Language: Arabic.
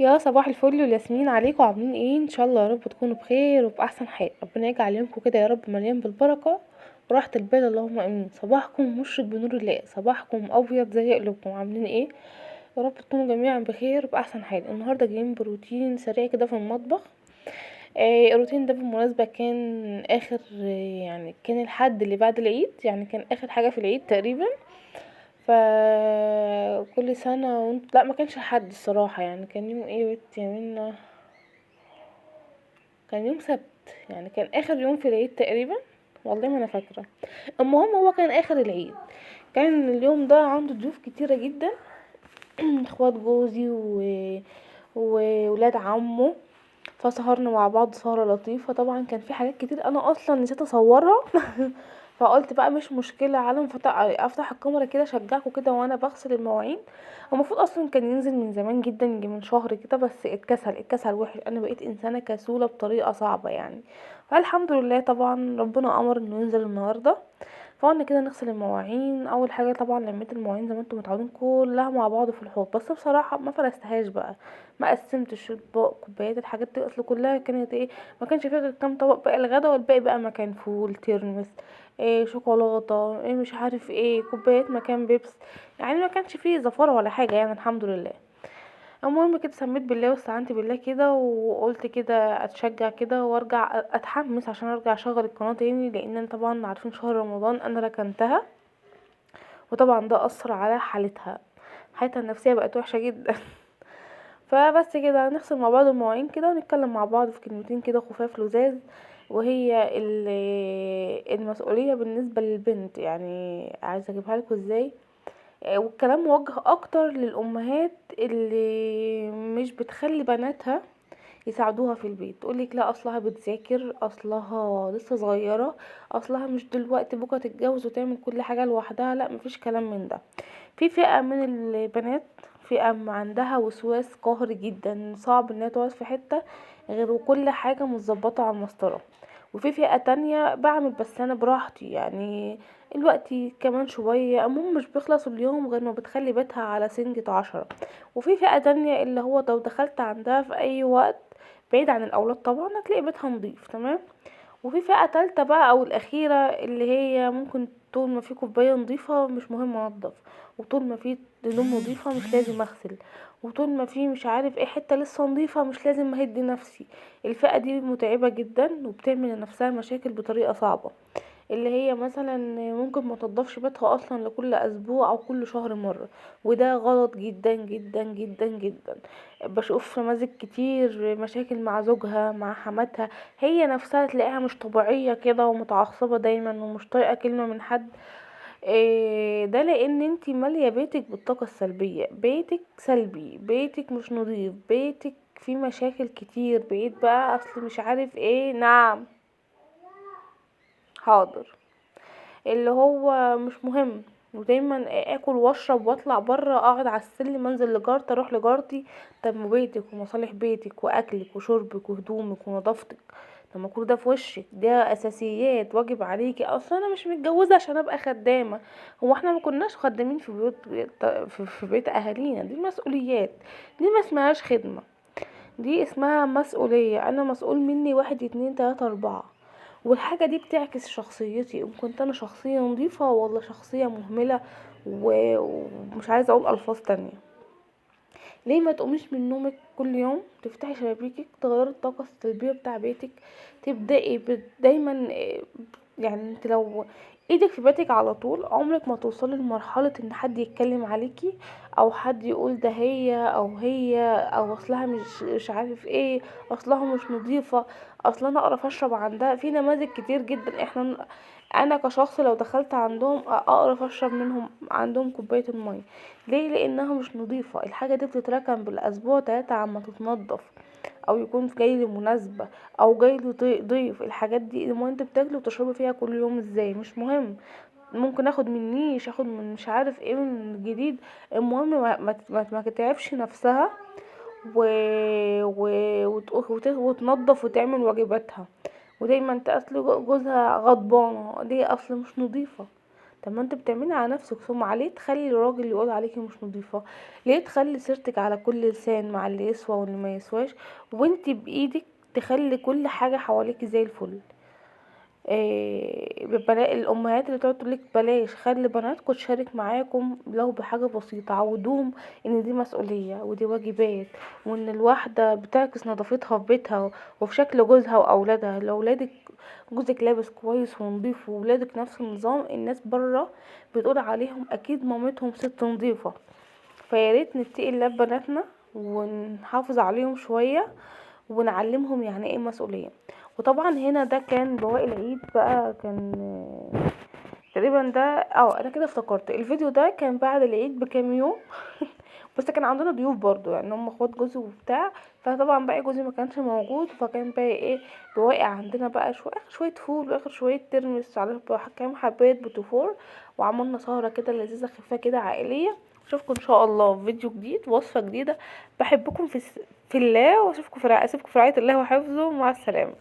يا صباح الفل والياسمين عليكم، عاملين ايه؟ ان شاء الله يا رب تكونوا بخير وباحسن حال. ربنا يجعل يومكم كده يا رب مليان بالبركه وراحه البال، اللهم امين. صباحكم مشرق بنور الله، صباحكم ابيض زي قلوبكم. عاملين ايه؟ يا رب تكونوا جميعا بخير وباحسن حال. النهارده جايين بروتين سريع كده في المطبخ. الروتين ده بالمناسبه كان اخر، يعني كان الحد اللي بعد العيد، يعني كان اخر حاجه في العيد تقريبا. كل سنه وانت، لا ما كانش حد الصراحه، يعني كان يوم ايه بت يا، كان يوم سبت، يعني كان اخر يوم في العيد تقريبا، والله ما انا فاكره. المهم هو كان اخر العيد. كان اليوم ده عنده ضيوف كتيره جدا. اخوات جوزي وولاد عمه. فسهرنا مع بعض سهرة لطيفة. طبعا كان في حاجات كتير انا اصلا نسيت اصورها. فقلت بقى مش مشكلة، عالم افتح الكاميرا كده اشجعكم كده وانا بغسل المواعين. هو المفروض اصلا كان ينزل من زمان جدا، يجي من شهر كده، بس اتكسل وحش. انا بقيت انسانة كسولة بطريقة صعبة يعني. فالحمد لله طبعا ربنا امر انه ينزل النهاردة. فقلنا كده نغسل المواعين. اول حاجه طبعا لميت المواعين زي ما انتم متعودين كلها مع بعض في الحوض، بس بصراحه ما فرستهاش بقى. ما قسمتش اطباق كوبايات الحاجات دي، اصل كلها كانت ايه، ما كانش فيها غير كام طبق بقى الغدا، والباقي بقى مكان فول ترمس، إيه شوكولاته، ايه مش عارف ايه، كوبايات مكان بيبس. يعني ما كانش فيه زفاره ولا حاجه، يعني الحمد لله. المهم كده سميت بالله واستعنت بالله كده، وقلت كده اتشجع كده وارجع اتحمس عشان ارجع اشغل القناه تاني، لان طبعا عارفين شهر رمضان انا ركنتها، وطبعا ده اثر على حالتها النفسيه بقت وحشه جدا. فبس كده نغسل مع بعض المواعين كده ونتكلم مع بعض في كلمتين كده خفاف لذاذ. وهي المسؤوليه بالنسبه للبنت، يعني عايزه اجيبها لكم ازاي. والكلام موجه اكتر للامهات اللي مش بتخلي بناتها يساعدوها في البيت. تقولك لا اصلها بتذاكر، اصلها لسه صغيره، اصلها مش دلوقتي، بكره تتجوز وتعمل كل حاجه لوحدها. لا، مفيش كلام من ده. في فئه من البنات، فئه عندها وسواس قهري جدا، صعب انها تقعد في حته غير وكل حاجه متظبطه على المسطره. وفي فئه تانية بعمل بس انا براحتي، يعني الوقت كمان شويه، المهم مش بيخلص اليوم غير ما بتخلي بيتها على سنجة 10. وفي فئه تانية اللي هو لو دخلت عندها في اي وقت بعيد عن الاولاد طبعا هتلاقي بيتها نظيف تمام. وفي فئة تالتة بقى او الاخيرة، اللي هي ممكن طول ما في كوباية نظيفة مش مهم انضف، وطول ما في هدوم نظيفة مش لازم اغسل، وطول ما في مش عارف ايه حتة لسه نظيفة مش لازم اهدي نفسي. الفئة دي متعبة جدا وبتعمل لنفسها مشاكل بطريقة صعبة. اللي هي مثلا ممكن ما تنضفش بيتها اصلا لكل اسبوع او كل شهر مرة، وده غلط جدا جدا جدا جدا. بشوف نماذج كتير مشاكل مع زوجها مع حماتها، هي نفسها تلاقيها مش طبيعية كده ومتعصبة دايما ومش طايقة كلمة من حد. ده لان انتي مالية بيتك بالطاقة السلبية، بيتك سلبي، بيتك مش نظيف، بيتك فيه مشاكل كتير، بقيت بقى اصل مش عارف ايه. نعم، حاضر. اللي هو مش مهم، ودايما اكل واشرب واطلع بره، اقعد على السلم، انزل لجارتي، اروح لجارتي. طب ما بيتك ومصالح بيتك واكلك وشربك وهدومك ونظافتك، طب ما كل ده في وشك، ده اساسيات واجب عليكي. اصلا انا مش متجوزه عشان ابقى خدامه. هو احنا ما كناش خدامين في بيوت، في بيت اهالينا؟ دي مسؤوليات، دي ما اسمهاش خدمه، دي اسمها مسؤولية. انا مسؤول مني واحد اتنين تلاتة اربعة. والحاجة دي بتعكس شخصيتي، ان كنت انا شخصية نظيفة ولا شخصية مهملة. ومش عايزة اقول الفاظ تانية. ليه ما تقوميش من نومك كل يوم تفتحي شبابيكك، تغيري الطاقة السلبية بتاع بيتك، تبدأي دايما يعني انت لو ايدك في بيتك على طول عمرك ما توصلي لمرحلة ان حد يتكلم عليكي، او حد يقول ده هي او اصلها مش عارف ايه، اصلها مش نظيفة، اصلا انا اقرف اشرب عندها. في نماذج كتير جدا انا كشخص لو دخلت عندهم اقرف اشرب منهم عندهم كوباية المية. ليه؟ لانها مش نظيفة. الحاجة دي بتتركن بالاسبوع 3 عما تتنضف، او يكون جاي لمناسبة، او جاي ضيف. الحاجات دي المهم انت بتاكلي وتشربي فيها كل يوم ازاي مش مهم. ممكن اخد من نيش، اخد من مش عارف ايه من جديد. المهم ما تتعبش نفسها و... وتنظف وتعمل واجباتها، ودايما تقتل جوزها غضبانه، دي اصل مش نظيفه. طب ما انت بتعملي على نفسك سمعة، ليه تخلي الراجل يقول عليكي مش نظيفة؟ ليه تخلي سيرتك على كل لسان مع اللي يسوى واللي ما يسواش، وانت بايدك تخلي كل حاجة حواليكي زي الفل؟ الامهات اللي تقعد تقولك بلاش، خلي بناتكم تشارك معاكم لو بحاجه بسيطه، عودوهم ان دي مسؤوليه ودي واجبات، وان الواحده بتعكس نظافتها في بيتها وفي شكل جوزها واولادها. لو ولادك جوزك لابس كويس ونضيف وولادك نفس النظام، الناس بره بتقول عليهم اكيد مامتهم ست نظيفه. فياريت نتقي الله ببناتنا ونحافظ عليهم شويه ونعلمهم يعني ايه مسؤوليه. وطبعا هنا ده كان بواقي العيد بقى، كان تقريبا ده انا كده افتكرت الفيديو ده كان بعد العيد بكام يوم. بس كان عندنا ضيوف برضو، يعني هم اخوات جوزي وبتاع، فطبعا بقى جوزي ما كانش موجود، فكان بقى ايه بواقي عندنا بقى اخر شويه فول واخر شويه ترمس على كام حبايه بوتفور، وعملنا سهره كده لذيذه خفيفه كده عائليه. اشوفكم ان شاء الله في فيديو جديد وصفه جديده. بحبكم في الله، واشوفكم اسيبكم في رعايه الله وحفظه. مع السلامه.